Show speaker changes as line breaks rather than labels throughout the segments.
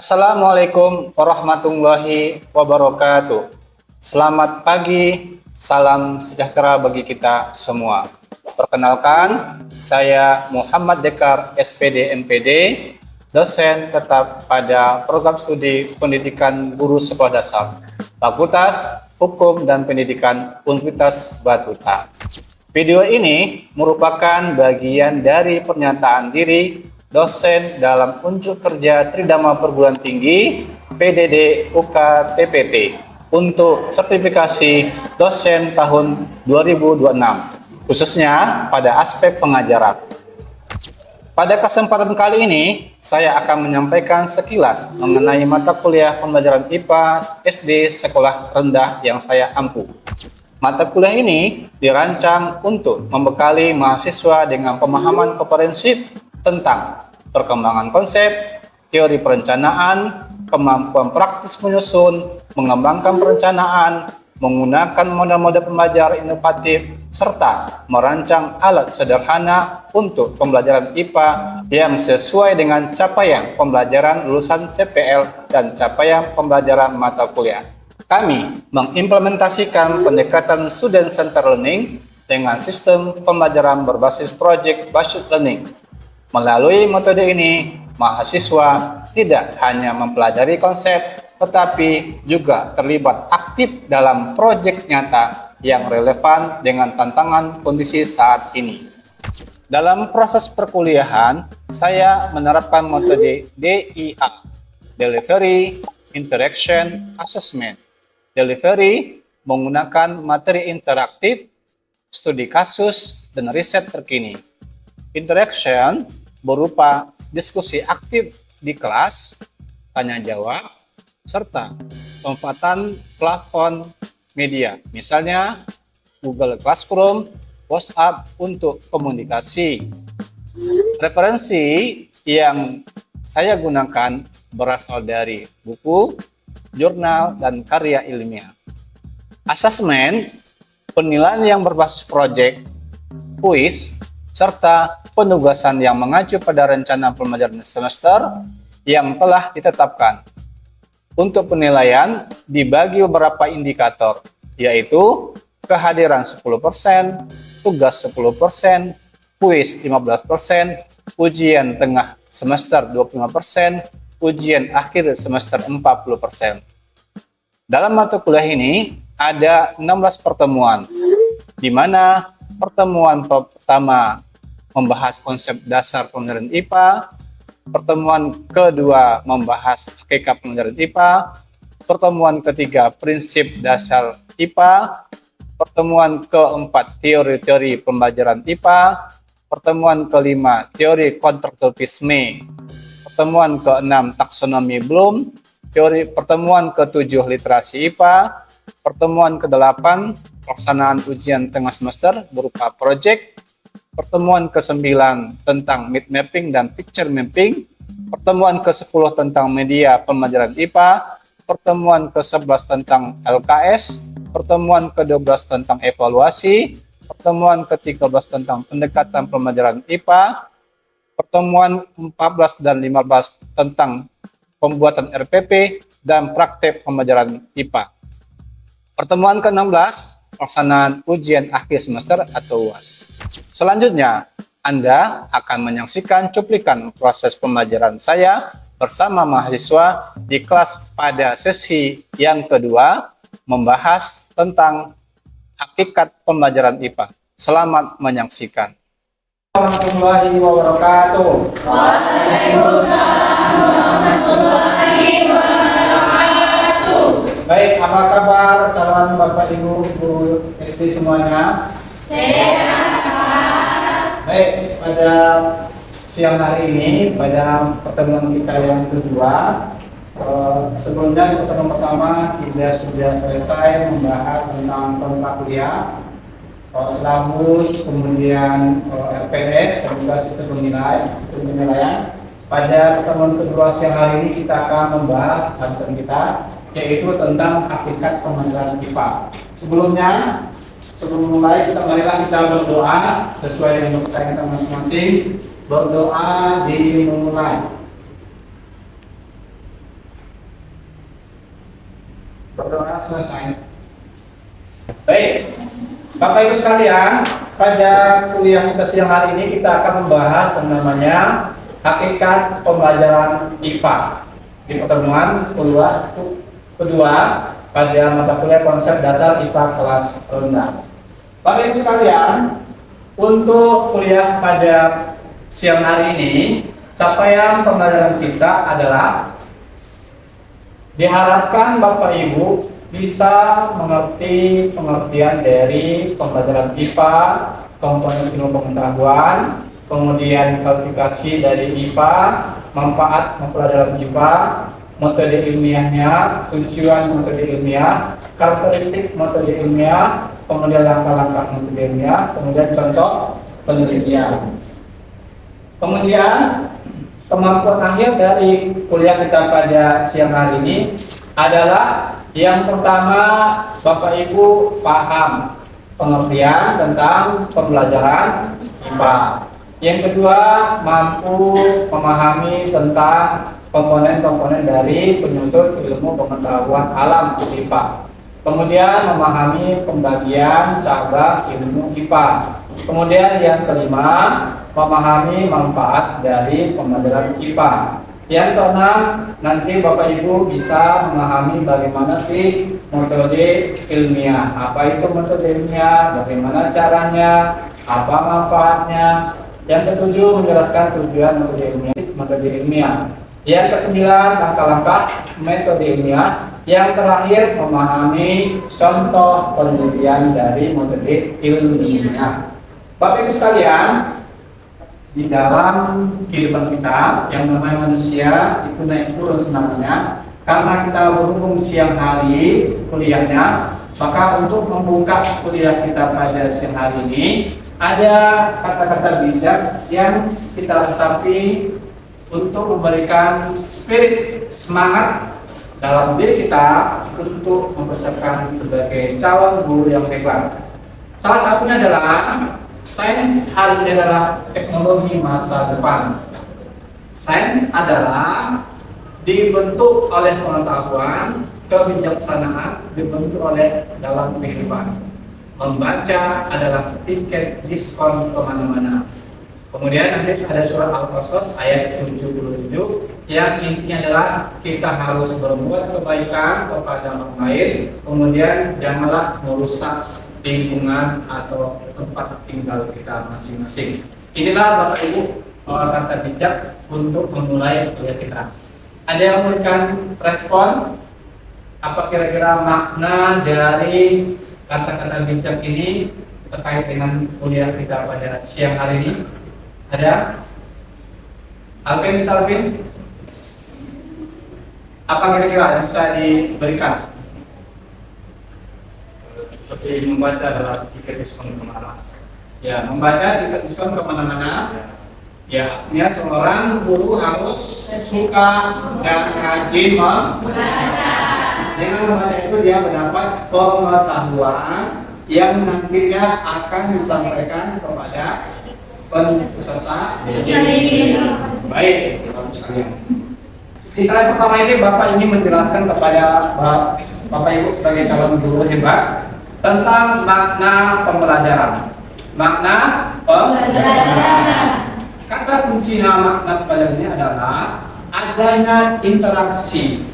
Assalamualaikum warahmatullahi wabarakatuh. Selamat pagi, salam sejahtera bagi kita semua. Perkenalkan, saya Muhammad Dekar, SPD MPD, dosen tetap pada program studi pendidikan guru sekolah dasar, Fakultas Hukum dan Pendidikan Universitas Batuta. Video ini merupakan bagian dari pernyataan diri dosen dalam unjuk kerja Tridharma Perguruan Tinggi PDD UK TPT untuk sertifikasi dosen tahun 2026, khususnya pada aspek pengajaran. Pada kesempatan kali ini, saya akan menyampaikan sekilas mengenai mata kuliah pembelajaran IPA SD sekolah rendah yang saya ampu. Mata kuliah ini dirancang untuk membekali mahasiswa dengan pemahaman komprehensif tentang perkembangan konsep, teori perencanaan, kemampuan praktis menyusun, mengembangkan perencanaan, menggunakan model-model pembelajaran inovatif, serta merancang alat sederhana untuk pembelajaran IPA yang sesuai dengan capaian pembelajaran lulusan CPL dan capaian pembelajaran mata kuliah. Kami mengimplementasikan pendekatan student center learning dengan sistem pembelajaran berbasis project based learning. Melalui metode ini, mahasiswa tidak hanya mempelajari konsep, tetapi juga terlibat aktif dalam proyek nyata yang relevan dengan tantangan kondisi saat ini. Dalam proses perkuliahan, saya menerapkan metode DIA, Delivery, Interaction, Assessment. Delivery menggunakan materi interaktif, studi kasus, dan riset terkini. Interaction berupa diskusi aktif di kelas, tanya jawab, serta pemanfaatan platform media, misalnya Google Classroom, WhatsApp untuk komunikasi. Referensi yang saya gunakan berasal dari buku, jurnal, dan karya ilmiah. Asesmen, penilaian yang berbasis proyek, kuis, serta penugasan yang mengacu pada rencana pembelajaran semester yang telah ditetapkan. Untuk penilaian dibagi beberapa indikator, yaitu kehadiran 10%, tugas 10%, kuis 15%, ujian tengah semester 25%, ujian akhir semester 40%. Dalam mata kuliah ini ada 16 pertemuan, di mana pertemuan pertama membahas konsep dasar pembelajaran IPA, pertemuan kedua membahas hakikat pembelajaran IPA, pertemuan ketiga prinsip dasar IPA, pertemuan keempat teori-teori pembelajaran IPA, pertemuan kelima teori kontraktualisme, pertemuan keenam taksonomi Bloom, pertemuan ketujuh literasi IPA, pertemuan kedelapan pelaksanaan ujian tengah semester berupa proyek, pertemuan ke-9 tentang mid mapping dan picture mapping, pertemuan ke-10 tentang media pembelajaran IPA, pertemuan ke-11 tentang LKS, pertemuan ke-12 tentang evaluasi, pertemuan ke-13 tentang pendekatan pembelajaran IPA, pertemuan 14 dan 15 tentang pembuatan RPP dan praktek pembelajaran IPA. Pertemuan ke-16, pelaksanaan ujian akhir semester atau UAS. Selanjutnya, Anda akan menyaksikan cuplikan proses pembelajaran saya bersama mahasiswa di kelas pada sesi yang kedua, membahas tentang hakikat pembelajaran IPA. Selamat menyaksikan. Warahmatullahi wabarakatuh.
Waalaikumsalam warahmatullahi wabarakatuh.
Baik, apa kabar calon Bapak Ibu guru SD semuanya?
Sehat.
Baik, pada siang hari ini, pada pertemuan kita yang kedua, sebelumnya di pertemuan pertama kita sudah selesai membahas tentang kontrak kuliah, silabus, kemudian RPS, dan juga sistem penilaian. Pada pertemuan kedua siang hari ini kita akan membahas tentang kita, yaitu tentang hakikat pembelajaran IPA. Sebelum mulai, marilah kita berdoa sesuai dengan kepercayaan kita masing-masing. Berdoa dimulai. Berdoa selesai. Baik, Bapak Ibu sekalian, pada kuliah kita siang hari ini kita akan membahas yang namanya hakikat pembelajaran IPA di pertemuan kedua pada mata kuliah konsep dasar IPA kelas rendah. Bapak Ibu sekalian, untuk kuliah pada siang hari ini, capaian pembelajaran kita adalah diharapkan Bapak Ibu bisa mengerti pengertian dari pembelajaran IPA, komponen ilmu pengetahuan, kemudian kualifikasi dari IPA, manfaat pembelajaran IPA, metode ilmiahnya, tujuan metode ilmiah, karakteristik metode ilmiah, kemudian langkah-langkah metode ilmiah, kemudian contoh penelitian. Kemudian kemampuan akhir dari kuliah kita pada siang hari ini adalah yang pertama, Bapak Ibu paham pengertian tentang pembelajaran IPA. Yang kedua, mampu memahami tentang komponen-komponen dari penuntut ilmu pengetahuan alam IPA. Kemudian memahami pembagian cabang ilmu IPA. Kemudian yang kelima, memahami manfaat dari pembelajaran IPA. Yang keenam, nanti Bapak Ibu bisa memahami bagaimana sih metode ilmiah. Apa itu metode ilmiah, bagaimana caranya, apa manfaatnya. Yang ketujuh, menjelaskan tujuan metode ilmiah. Yang kesembilan, langkah-langkah metode ilmiah. Yang terakhir, memahami contoh penelitian dari metode ilmiah. Bapak Ibu sekalian, di dalam kehidupan kita yang namanya manusia itu naik turun semangatnya. Karena kita berhubung siang hari kuliahnya, maka untuk membuka kuliah kita pada siang hari ini ada kata-kata bijak yang kita resapi untuk memberikan spirit semangat dalam diri kita untuk mempersiapkan sebagai calon guru yang hebat. Salah satunya adalah sains hari ini adalah teknologi masa depan. Sains adalah dibentuk oleh pengetahuan, kebijaksanaan dibentuk oleh dalam kehidupan. Membaca adalah tiket diskon kemana-mana. Kemudian nanti ada surah Al-Qasas ayat 77 yang intinya adalah kita harus berbuat kebaikan kepada orang lain, kemudian janganlah merusak lingkungan atau tempat tinggal kita masing-masing. Inilah Bapak Ibu kata bijak untuk memulai kuliah kita. Ada yang memberikan respon? Apa kira-kira makna dari kata-kata bijak ini terkait dengan kuliah kita pada siang hari ini? Ada? Alvin, Salvin? Apa kira-kira yang bisa diberikan?
Seperti membaca adalah tiket diskon kemana-mana.
Ya, membaca tiket diskon kemana-mana. Ya, artinya seorang guru harus suka dan rajin membaca. Dengan membaca itu dia mendapat pengetahuan yang nantinya akan disampaikan kepada peserta didik. Baik, bagus sekalian. Di slide pertama ini Bapak ini menjelaskan kepada Bapak Ibu sebagai calon guru hebat tentang makna pembelajaran. Makna pembelajaran. Kata kunci makna pembelajaran ini adalah adanya interaksi,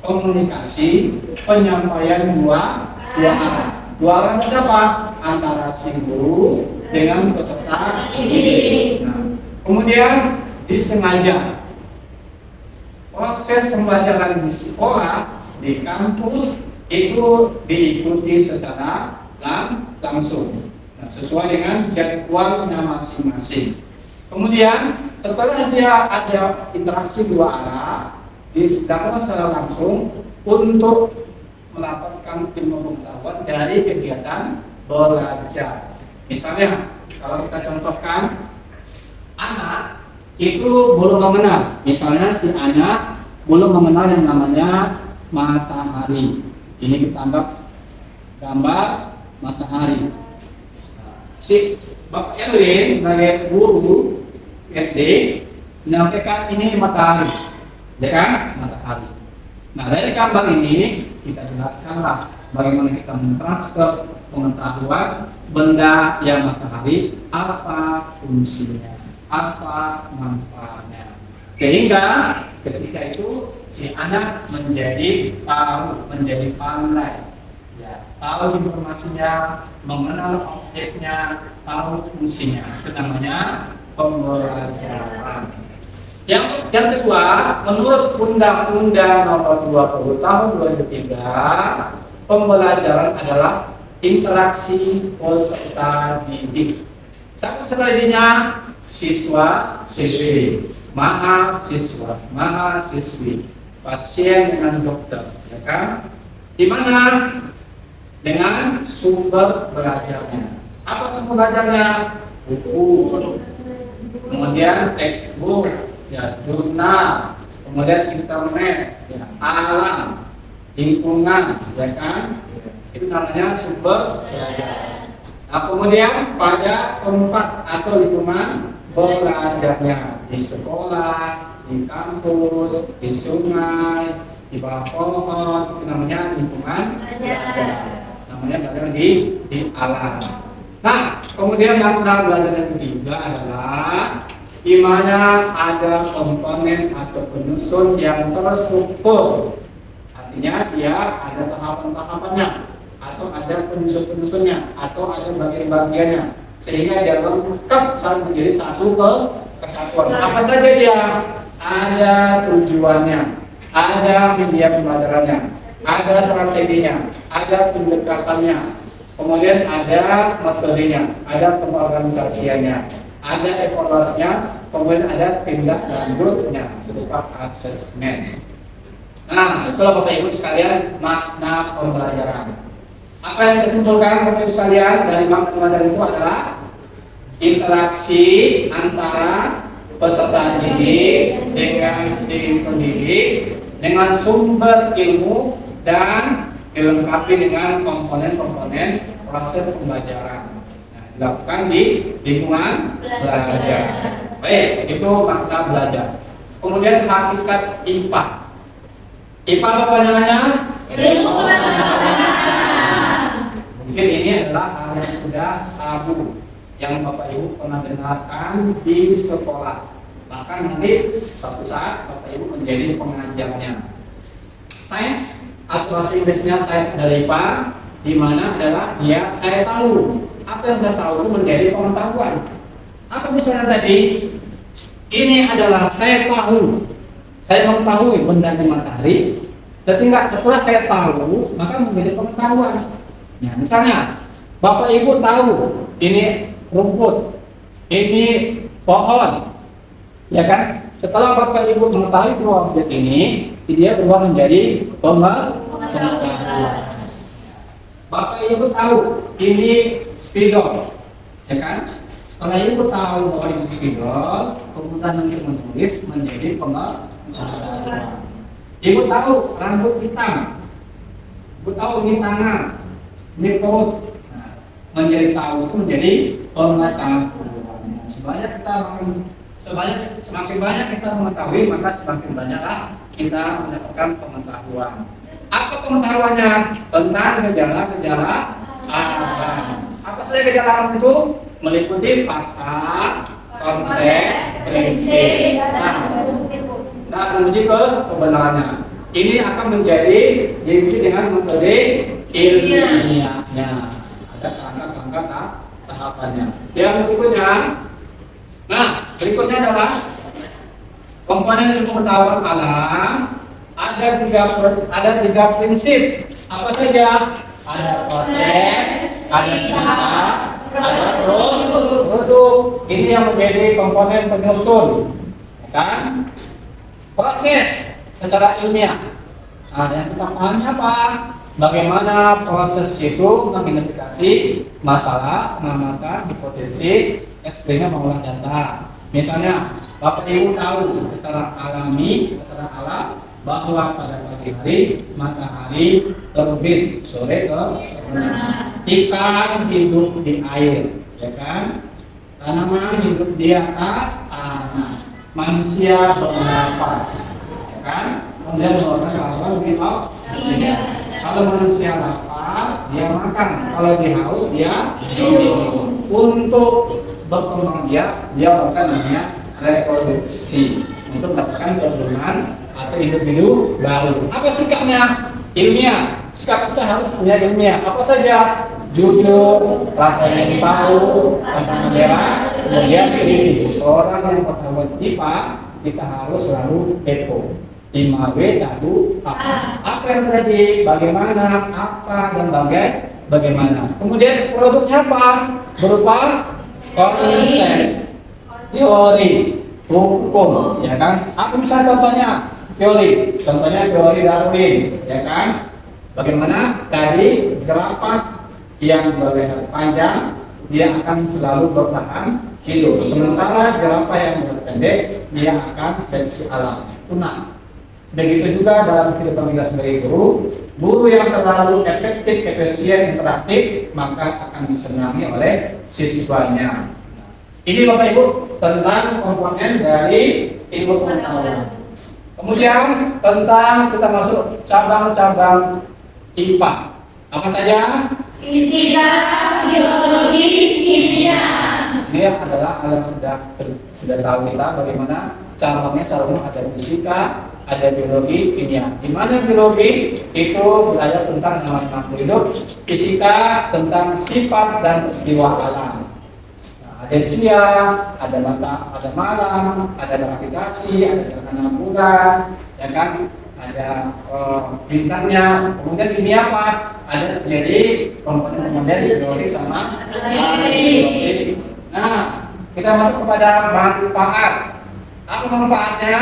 komunikasi, penyampaian dua arah. Dua arah siapa? Antara si guru dengan peserta didik. Nah, kemudian disengaja proses pembelajaran di sekolah, di kampus itu diikuti secara langsung, nah, sesuai dengan jadwalnya masing-masing. Kemudian setelah dia ada interaksi dua arah, dilakukan secara langsung untuk mendapatkan ilmu pengetahuan dari kegiatan belajar. Misalnya, kalau kita contohkan, anak itu belum mengenal, misalnya si anak belum mengenal yang namanya matahari. Ini kita anggap gambar matahari. Si Bapak Erwin sebagai guru SD menyampaikan ini matahari, ya kan? Matahari. Nah, dari gambar ini kita jelaskanlah bagaimana kita mentransfer pengetahuan benda yang matahari, apa fungsinya, apa manfaatnya. Sehingga ketika itu si anak menjadi tahu, menjadi pandai, ya, tahu informasinya, mengenal objeknya, tahu fungsinya. Itu namanya pembelajaran. Yang kedua, menurut Undang-Undang Nomor 20 Tahun 2003, pembelajaran adalah interaksi peserta didik. Siapa peserta didiknya? Siswa, siswi, mahasiswa, mahasiswi, pasien dengan dokter, ya kan? Di mana? Dengan sumber belajarnya. Apa sumber belajarnya? Buku, kemudian textbook, ya, jurnal, kemudian internet, ya, alam, lingkungan, ya kan? Itu namanya sumber belajar. Nah, kemudian pada tempat atau lingkungan belajarnya di sekolah, di kampus, di sungai, di bawah pohon, itu namanya lingkungan belajar. Namanya belajar di alam. Nah, kemudian makna belajar yang ketiga adalah di mana ada komponen atau penyusun yang terstruktur. Artinya dia ada tahapan-tahapannya, atau ada penyusun-penyusunnya, atau ada bagian-bagiannya, sehingga dia lengkap saling menjadi satu kesatuan. Apa saja dia? Ada tujuannya, ada media pembelajarannya, ada strateginya, ada pendekatannya, kemudian ada metodenya, ada pengorganisasiannya, ada evaluasinya, kemudian ada tindak lanjutnya berupa asesmen. Nah, itulah Bapak Ibu sekalian makna pembelajaran. Apa yang disimpulkan Bapak Ibu sekalian dari makna pembelajaran itu adalah interaksi antara peserta didik dengan si pendidik dengan sumber ilmu dan dilengkapi dengan komponen-komponen proses pembelajaran. Nah, dilakukan di lingkungan belajar. Baik, itu makna belajar. Kemudian hakikat IPA. IPA apa namanya?
Ilmu pengetahuan.
Mungkin ini adalah hal yang sudah tabu yang Bapak Ibu pernah dengarkan di sekolah. Bahkan nanti suatu saat Bapak Ibu menjadi pengajarnya. Sains atau bahasa Inggrisnya sains adalah IPA, di mana adalah dia saya tahu. Apa yang saya tahu itu menjadi pengetahuan. Apa misalnya tadi? Ini adalah saya tahu. Saya mengetahui benda di matahari. Setelah saya tahu, maka menjadi pengetahuan. Nah, misalnya Bapak Ibu tahu ini rumput, ini pohon, ya kan? Setelah Bapak Ibu mengetahui dua objek ini, dia berubah menjadi pengetahuan. Bapak Ibu tahu ini spidol, ya kan? Setelah Ibu tahu bahwa ini spidol, kemudian untuk menulis menjadi pengetahuan. Ibu tahu rambut hitam, Ibu tahu ini tangan, ini perut. Nah, menjadi tahu itu menjadi pengetahuan. Semakin banyak kita mengetahui, maka semakin banyaklah kita mendapatkan pengetahuan. Apa pengetahuannya? Tentang gejala-gejala alam. Apa saja gejala alam itu? Meliputi fakta, konsep, prinsip. Nah, kunci ke kebenarannya. Ini akan menjadi diuji dengan metode ilmiahnya. Ada kerangka-kerangka tahapannya. Yang berikutnya, berikutnya adalah komponen ilmu pengetahuan alam. Ada tiga prinsip. Apa saja? Ada proses, ada sifat, ada produk. Ini yang menjadi komponen penyusun, kan? Proses secara ilmiah. Nah, yang kita pahami apa? Bagaimana proses itu mengidentifikasi masalah, mengamalkan hipotesis, eksperimen mengolah data. Misalnya, Bapak Ibu tahu secara alami, secara alam bahwa pada pagi hari matahari terbit, sore ikan hidup di air, ya kan? Tanaman hidup di atas tanah. Manusia bernapas, ya kan? Kemudian mengeluarkan carbon dioksida. Kalau manusia lapar, dia makan. Kalau dia haus, dia minum. Untuk berkembang dia melakukan namanya reproduksi untuk mendapatkan keturunan atau individu baru. Apa sikapnya? Ilmiah. Sikap kita harus punya ilmiah. Apa saja? Jujur, rasa ingin tahu, tentang negara, kemudian ini seorang yang pertama IPA kita harus selalu kepo. 5W1A. Apa yang terjadi? Bagaimana? Apa dan bagaimana? Kemudian produknya apa? Berupa konsep, teori, hukum, ya kan? Apa misalnya contohnya? Teori, contohnya teori Darwin, ya kan? Bagaimana tadi jerapah yang berleher panjang dia akan selalu bertahan hidup, sementara jerapah yang berpendek dia akan seleksi alam punah. Begitu juga dalam kehidupan kita sebagai guru yang selalu efektif, efisien, interaktif maka akan disenangi oleh siswanya. Ini Bapak Ibu tentang komponen dari ilmu pengetahuan. Kemudian tentang kita masuk cabang-cabang IPA. Apa saja?
Fisika, biologi, kimia.
Ini adalah hal yang sudah tahu kita bagaimana cabangnya secara umum ada fisika, ada biologi, kimia. Di mana biologi itu belajar tentang namanya makhluk hidup, fisika tentang sifat dan peristiwa alam. Ada siang, ada malam, ada gravitasi, ada gerhana bulan, ya kan? Ada bintangnya. Kemudian ini apa? Ada terjadi komponen-komponen biologi sama biologi. Nah, kita masuk kepada manfaat. Apa manfaatnya?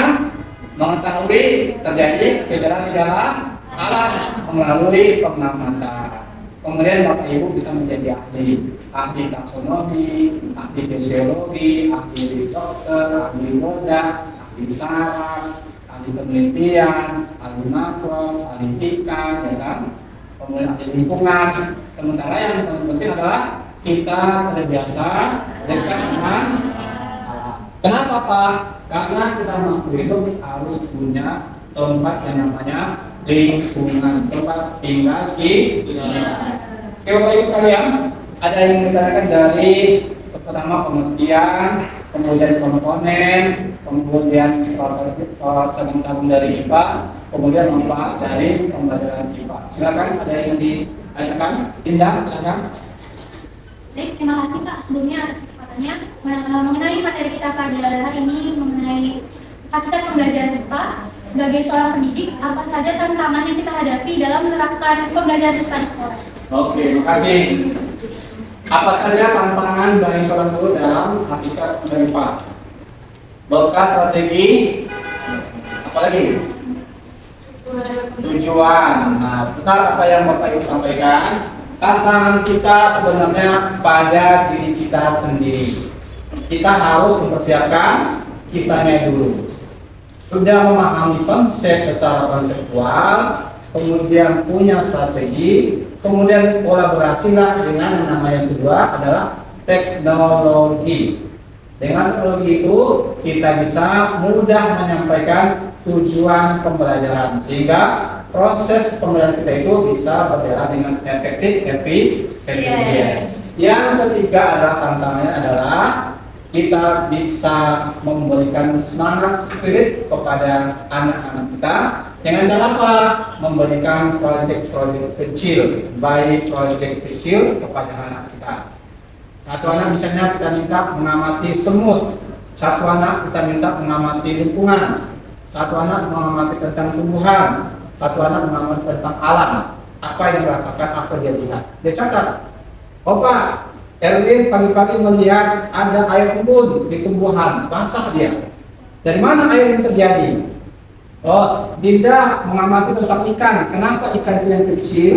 Mengetahui terjadi gejala-gejala alam melalui pengamatan. Kemudian Bapak Ibu bisa menjadi ahli taksonomi, ahli fisiologi, ahli dokter, ahli roda, ahli saraf, ahli penelitian, ahli makro, ahli ikan, ya kan? Kemudian ahli lingkungan. Sementara yang paling penting adalah kita terbiasa dekat dengan alam. Kenapa Pak? Karena kita makhluk hidup harus punya tempat yang namanya lingkungan, tempat tinggal kita. Oke Bapak Ibu sekalian, ada yang misalkan dari pertama pengertian, kemudian komponen, kemudian cabang-cabang dari IPA, kemudian manfaat dari pembelajaran IPA. Silakan ada yang ditanyakan, Indah, silakan.
Baik, terima kasih Kak sebelumnya atas kesempatannya. Mengenai materi kita pada hari ini mengenai hakikat pembelajaran IPA sebagai seorang pendidik, apa saja tantangan yang kita hadapi dalam menerapkan pembelajaran IPA di sekolah?
Oke, terima kasih. Apa saja tantangan dari seorang guru dalam hakikat pembelajaran IPA? Bekas strategi, apalagi? Tujuan. Nah, benar apa yang Bapak Ibu sampaikan. Tantangan kita sebenarnya pada diri kita sendiri. Kita harus mempersiapkan kitanya dulu. Sudah memahami konsep secara konseptual, kemudian punya strategi, kemudian kolaborasilah dengan yang namanya yang kedua adalah teknologi. Dengan teknologi itu kita bisa mudah menyampaikan tujuan pembelajaran sehingga proses pembelajaran kita itu bisa berjalan dengan efektif, efisien. Yang ketiga adalah tantangannya adalah kita bisa memberikan semangat spirit kepada anak-anak kita dengan cara apa? Memberikan proyek-proyek kecil, baik proyek kecil kepada anak kita. Satu anak misalnya kita minta mengamati semut, satu anak kita minta mengamati lingkungan, satu anak mengamati tentang tumbuhan, satu anak mengamati tentang alam. Apa yang dirasakan, apa dia lihat. Dia catat, oh Pak, Erwin pagi-pagi melihat ada air embun di tumbuhan, basah dia. Dari mana air ini terjadi? Oh, Dinda mengamati tentang ikan. Kenapa ikan itu yang kecil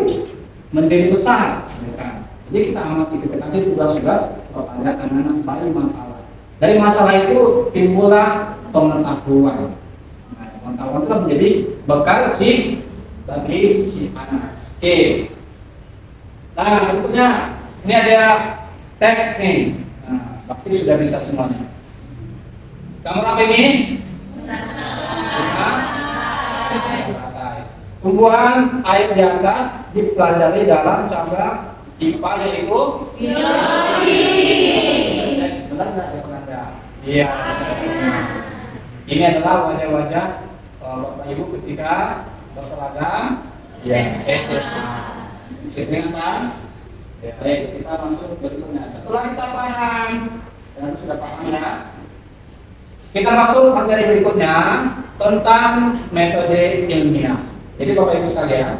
menjadi besar? Jadi kita amati, kita kasih tugas-tugas kepada anak-anak bayi masalah. Dari masalah itu timbullah pengetahuan. Nah, pengetahuan itu menjadi bekal bagi si anak. Oke. Nah, berikutnya ini ada tes nih. Nah, pasti sudah bisa semuanya. Kamu apa ini? Tumbuhan air di atas dipelajari dalam cabang IPA yaitu
Biologi.
benar nggak ya penanda? Iya. Ini adalah wajah-wajah Bapak Ibu ketika berseragam SMA. Sering kan? Ya, baik, kita masuk berikutnya. Setelah kita paham, dan sudah paham ya, kita masuk materi berikutnya tentang metode ilmiah. Jadi Bapak Ibu sekalian,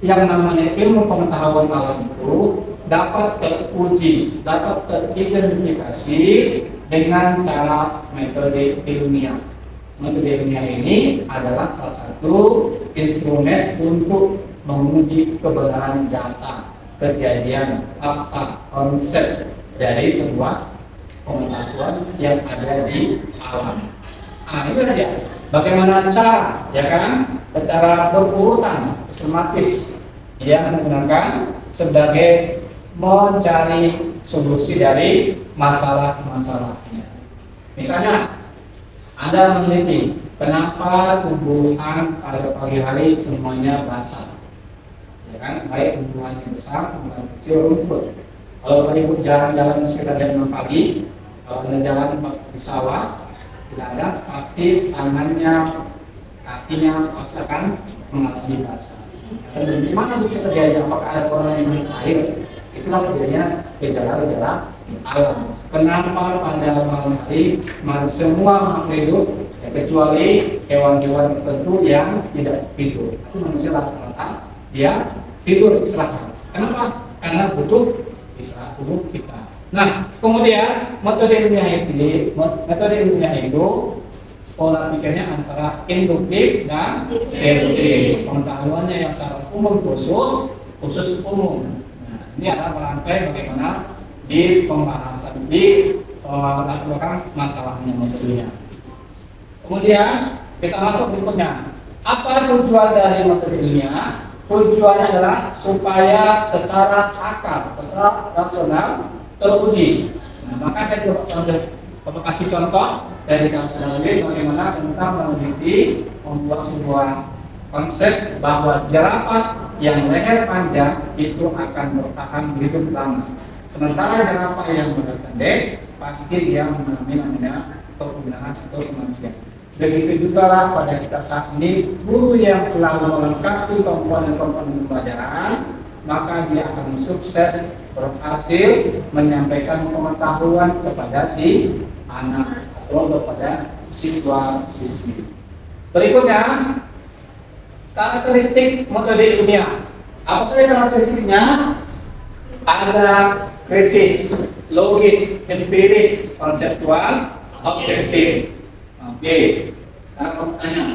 yang namanya ilmu pengetahuan alam itu dapat teruji, dapat teridentifikasi dengan cara metode ilmiah. Metode ilmiah ini adalah salah satu instrumen untuk menguji kebenaran data, kejadian, fakta, konsep dari sebuah pengetahuan yang ada di alam. Nah, itu saja. Bagaimana cara, ya kan? Secara berurutan, sistematis, yang menggunakan sebagai mencari solusi dari masalah-masalahnya. Misalnya, Anda meneliti kenapa tumbuhan pada pagi hari semuanya basah, ya kan? Baik tumbuhan yang besar, tumbuhan kecil, rumput. Kalau Bapak Ibu jalan-jalan sekitar jam 6 pagi, kalau Anda jalan di sawah, tidak ada, pasti tangannya, kakinya pasti akan mengalami basah. Dan di mana bisa terjadi? Apakah ada orang yang minum air? Itulah terjadinya gejala-gejala alam. Kenapa pada malam hari semua makhluk hidup, ya, kecuali hewan-hewan tertentu yang tidak tidur? Itu manusia rata-rata dia tidur istirahat. Kenapa? Karena butuh istirahat tubuh kita. Nah, kemudian metode ilmiah itu pola pikirnya antara induktif dan deduktif. Pengetahuannya yang secara umum khusus umum. Nah, ini adalah merangkai bagaimana di pembahasan di latar belakang masalahnya metodenya. Kemudian kita masuk berikutnya. Apa tujuan dari metode ilmiah? Tujuannya adalah supaya secara akal, secara rasional teruji. Nah, maka tadi Bapak kasih contoh dari kasus ini bagaimana tentang meneliti membuat sebuah konsep bahwa jerapah yang leher panjang itu akan bertahan hidup lama. Sementara jerapah yang pendek pasti dia mengalami namanya kepunahan atau kematian. Begitu juga lah pada kita saat ini, guru yang selalu melengkapi komponen-komponen pembelajaran, maka dia akan sukses berhasil menyampaikan pengetahuan kepada si anak atau kepada siswa-siswi. Berikutnya, karakteristik metode ilmiah. Apa saja karakteristiknya? Ada kritis, logis, empiris, konseptual, objektif. Oke, sekarang pertanyaan,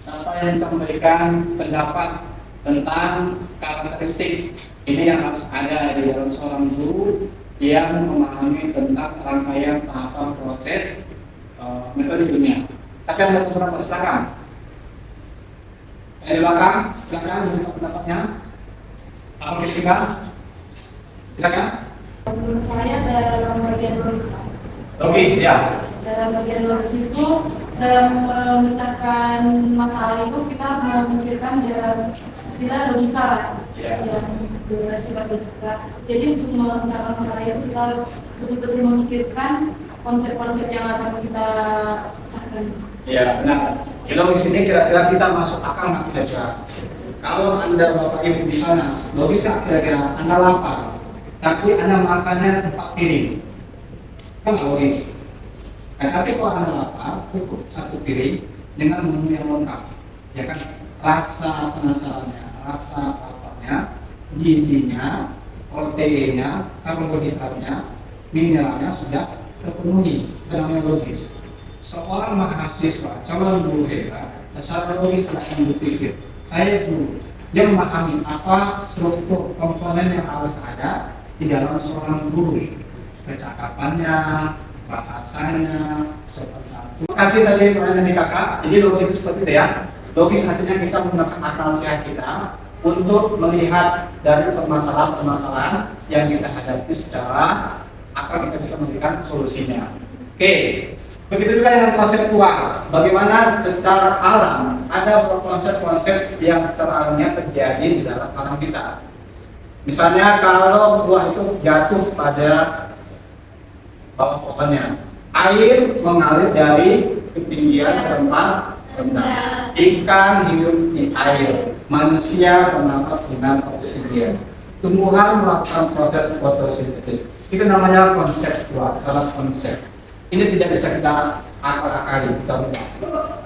siapa yang bisa memberikan pendapat tentang karakteristik ini yang harus ada di dalam seorang guru yang memahami tentang rangkaian tahapan proses metode ilmiah? Siapa yang mau berpendapat? Silakan. Di belakang, silakan memberikan pendapatnya. Apa kira-kira? Silakan.
Menurut saya dalam bagian logis.
Logis ya.
Dalam bagian logis itu dalam memecahkan masalah itu kita memikirkan dalam istilah logika yang bersifat logika. Jadi untuk memecahkan masalah itu kita harus betul-betul memikirkan konsep-konsep yang akan kita pecahkan.
Ya benar. Di logis ini kira-kira kita masuk akal nggak kira-kira? Kalau Anda Bapak Ibu di sana, logis kira-kira Anda lapar, tapi Anda makannya 4 piring, kan logis. Nah, tapi kalau Anda lapar, cukup 1 piring dengan menu yang lengkap, ya kan? Rasa penasarannya, rasa laparnya, gizinya, proteinnya, karbohidratnya, mineralnya sudah terpenuhi. Itu namanya logis. Seorang mahasiswa, calon guru hebat, secara logis akan berpikir, saya guru, dia memahami apa struktur komponen yang harus ada di dalam seorang guru, kecakapannya, bahasanya, sopan satu. Terima kasih tadi pertanyaan dari kakak. Jadi logis itu seperti itu ya. Logis artinya kita menggunakan akal sehat kita untuk melihat dari permasalahan-permasalahan yang kita hadapi secara akal, kita bisa memberikan solusinya. Oke. Begitu juga dengan konseptual. Bagaimana secara alam ada konsep-konsep yang secara alamnya terjadi di dalam alam kita. Misalnya kalau buah itu jatuh pada bawah pohonnya, air mengalir dari ketinggian tempat rendah. Ikan hidup di air, manusia bernapas dengan oksigen. Tumbuhan melakukan proses fotosintesis. Itu namanya konseptual, salah konsep. Ini tidak bisa kita akal-akali.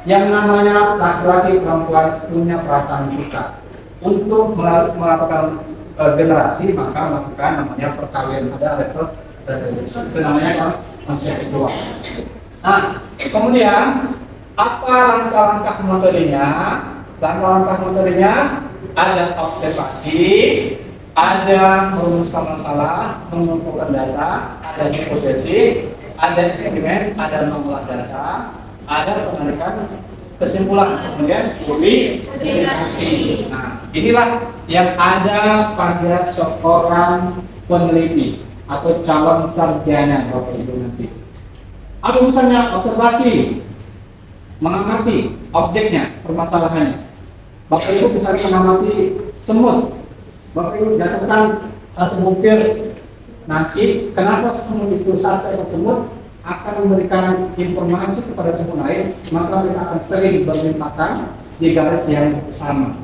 Yang namanya laki-laki perempuan punya perasaan suka untuk melakukan generasi, maka melakukan namanya perkawinan, ada reproduksi. Itu namanya konseptual. Nah, kemudian apa langkah-langkah metodenya? Langkah-langkah metodenya ada observasi, ada merumuskan masalah, mengumpulkan data, ada hipotesis, ada eksperimen, ada mengolah data, ada penarikan kesimpulan, kemudian publikasi. Nah, inilah yang ada pada seorang peneliti atau calon sarjana Bapak Ibu nanti. Apa misalnya observasi, mengamati objeknya, permasalahannya. Bapak Ibu bisa mengamati semut. Bapak Ibu jatuhkan satu butir nasi, kenapa semut itu satu ekor semut akan memberikan informasi kepada semut lain, maka mereka akan sering berlintasan di garis yang sama.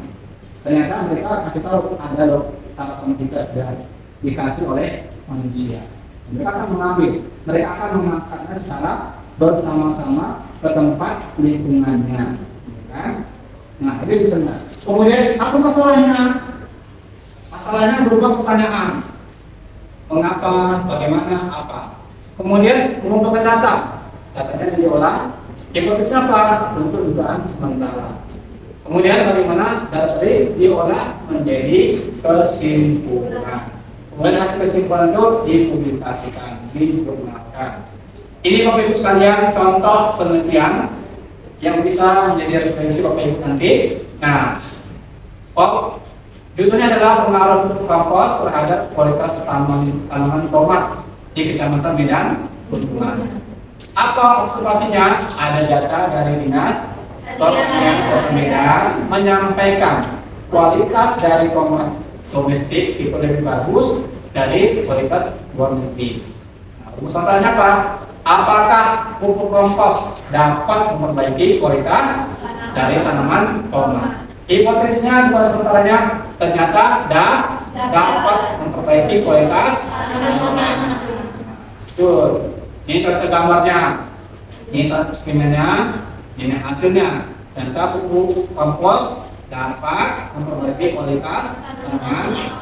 Ternyata mereka kasih tahu ada loh cara kita sudah dikasih oleh manusia. Mereka akan mengambil, mereka akan mengangkatnya secara bersama-sama ke tempat lingkungannya, kan? Nah, ini bisa. Kemudian apa masalahnya? Masalahnya berupa pertanyaan. Mengapa, bagaimana, apa. Kemudian mengumpulkan data. Datanya diolah, hipotesisnya apa? Untuk dugaan sementara. Kemudian bagaimana data tadi diolah menjadi kesimpulan. Kemudian hasil kesimpulan itu dipublikasikan, dijurnalkan. Ini Bapak Ibu sekalian contoh penelitian yang bisa menjadi referensi Bapak Ibu nanti. Nah, judulnya adalah pengaruh pupuk kompos terhadap kualitas tanaman tomat di Kecamatan Medan Kuningan. Apa observasinya? Ada data dari Dinas Pertanian Kota Medan menyampaikan kualitas dari tomat domestik itu lebih bagus dari kualitas luar negeri. Nah, rumus masalahnya apa? Apakah pupuk kompos dapat memperbaiki kualitas dari tanaman tomat? Hipotesisnya dua sementaranya ternyata dapat memperbaiki kualitas tanaman. Tuh, ini contoh gambarnya, ini contoh eksperimennya, ini hasilnya. Ternyata pupuk kompos dapat memperbaiki kualitas tanaman.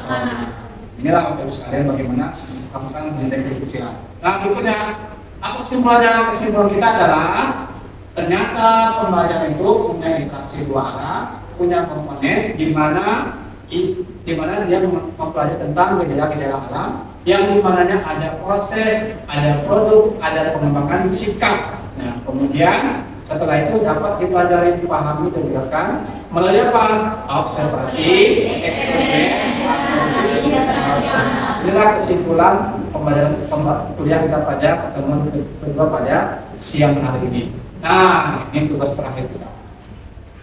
Inilah Bapak Ibu sekalian bagaimana melakukan penelitian kecilan. Nah, berikutnya apa kesimpulannya? Kesimpulan kita adalah ternyata pembelajaran itu punya interaksi dua arah, punya komponen di mana dia mempelajari tentang gejala-gejala alam, yang dimananya ada proses, ada produk, ada pengembangan sikap. Nah, kemudian setelah itu dapat dipelajari, dipahami, dan dijelaskan melalui apa? Observasi, eksperimen, analisis. Inilah kesimpulan pembelajaran kuliah kita pada pertemuan kedua pada siang hari ini. Nah, ini tugas terakhir kita.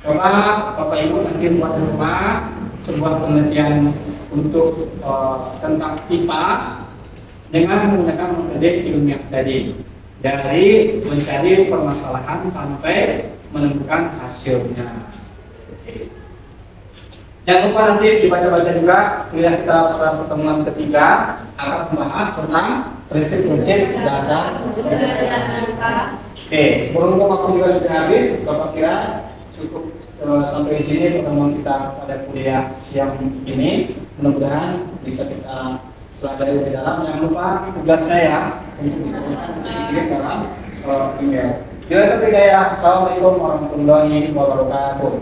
Coba Bapak Ibu nanti buat di rumah sebuah penelitian untuk tentang IPA dengan menggunakan metode ilmiah tadi, dari mencari permasalahan sampai menemukan hasilnya. Oke. Jangan lupa nanti dibaca-baca juga kuliah kita pada pertemuan ketiga akan membahas tentang prinsip-prinsip dasar. Oke, berhubung waktu juga sudah habis, Bapak kira cukup sampai di sini pertemuan kita pada kuliah siang ini. Mudah-mudahan bisa kita pelajari lebih dalam. Jangan lupa tugasnya ya untuk dikirim dalam email. Bila terpilih, Assalamualaikum warahmatullahi wabarakatuh.